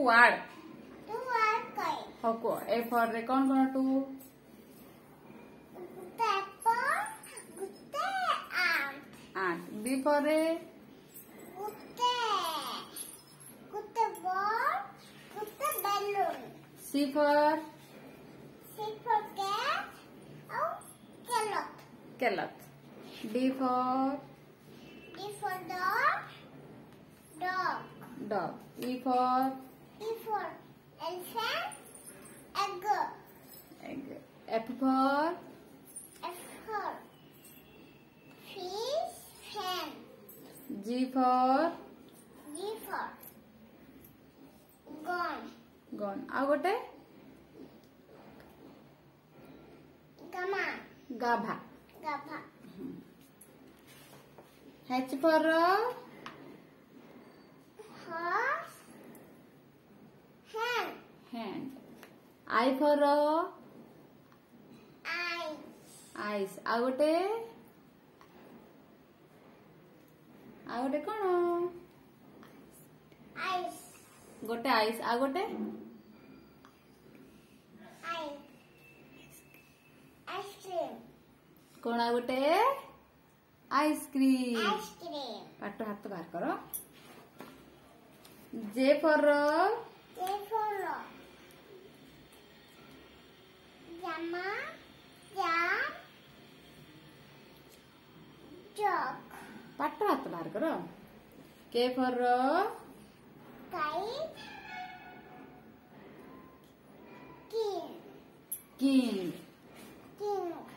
word. Two word koi. Hoko. A for re कौन कौन to? Apple. Gutte ant. Ant. B for re Gutte ball. Gutte balloon. C for C for cat. Oh, carrot. carrot. D for Dog. dog. E for Elephant. Egg. egg. F for Fish. Hen. G for gone. आ गोटे गाभा. H for Horse. Hand. hand. I for eyes. आ गोटे कौन? Ice. गोटे ice. आ गोटे Ice cream. कौन? आ गोटे ice cream. Ice cream. पाट हाथ बाहर करो. J for Jam. Jug. पाट हाथ बाहर करो. K for Kite. King.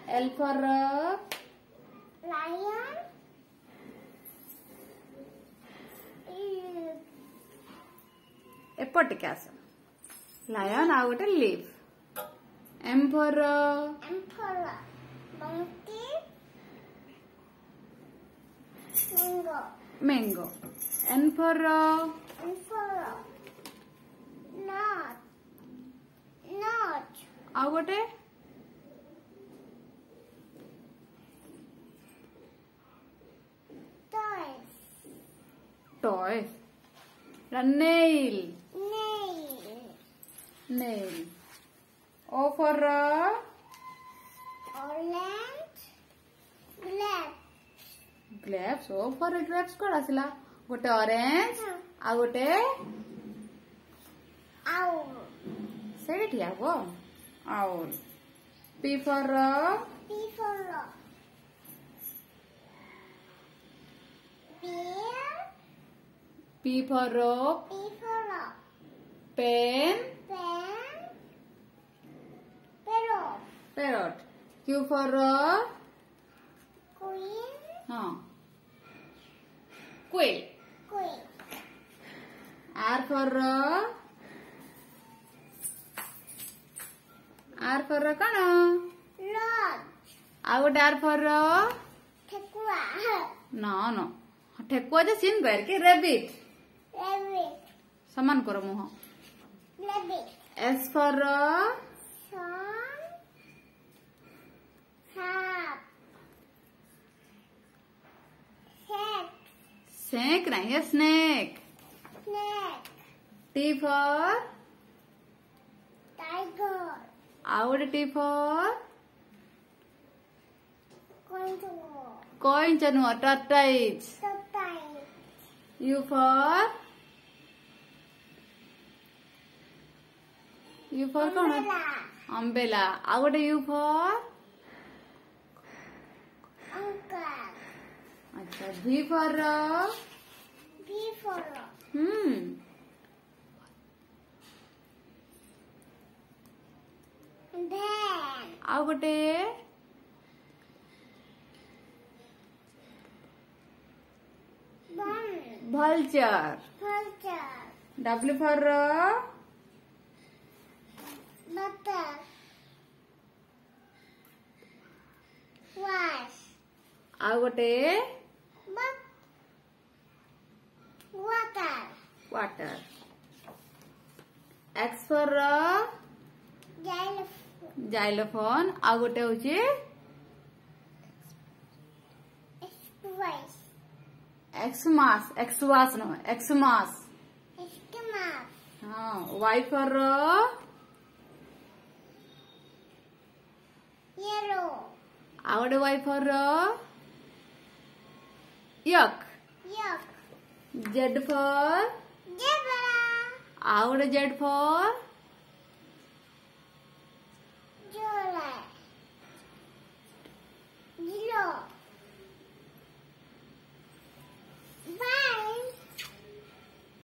L for Lion. एपटे क्या लायन. आ गोटे leaf. M for Emperor. Monkey. mango. N for Emperor. Nut. आ गोटे toy. nail. O for Orange. grapes. O for grapes कौन आसिला? गोटे orange. आ गोटे Owl. से ठिया गो owl. P for Bear. P for pen. Parrot. Q for Queen. हाँ quail. R for कौन? Lodge. आ गोटे R for Tekua. no thekua जे सीन कर के rabbit. समान करो मुह. Rabbit. S for Sun. Harp. snake नहीं है snake. Snake. T for Tiger. आ गोटे T for coin चनुआ tortoise. U for कौन? umbrella. आ गोटे U for Uncle. अच्छा. V for Van. आ गोटे vulture. W for Butter. Wash. आ गोटे water. X for xylophone. आ गोटे होची Xmas. Y for Yellow. Awade Y for yak. Yuck. Z for Zebra. Awade Z for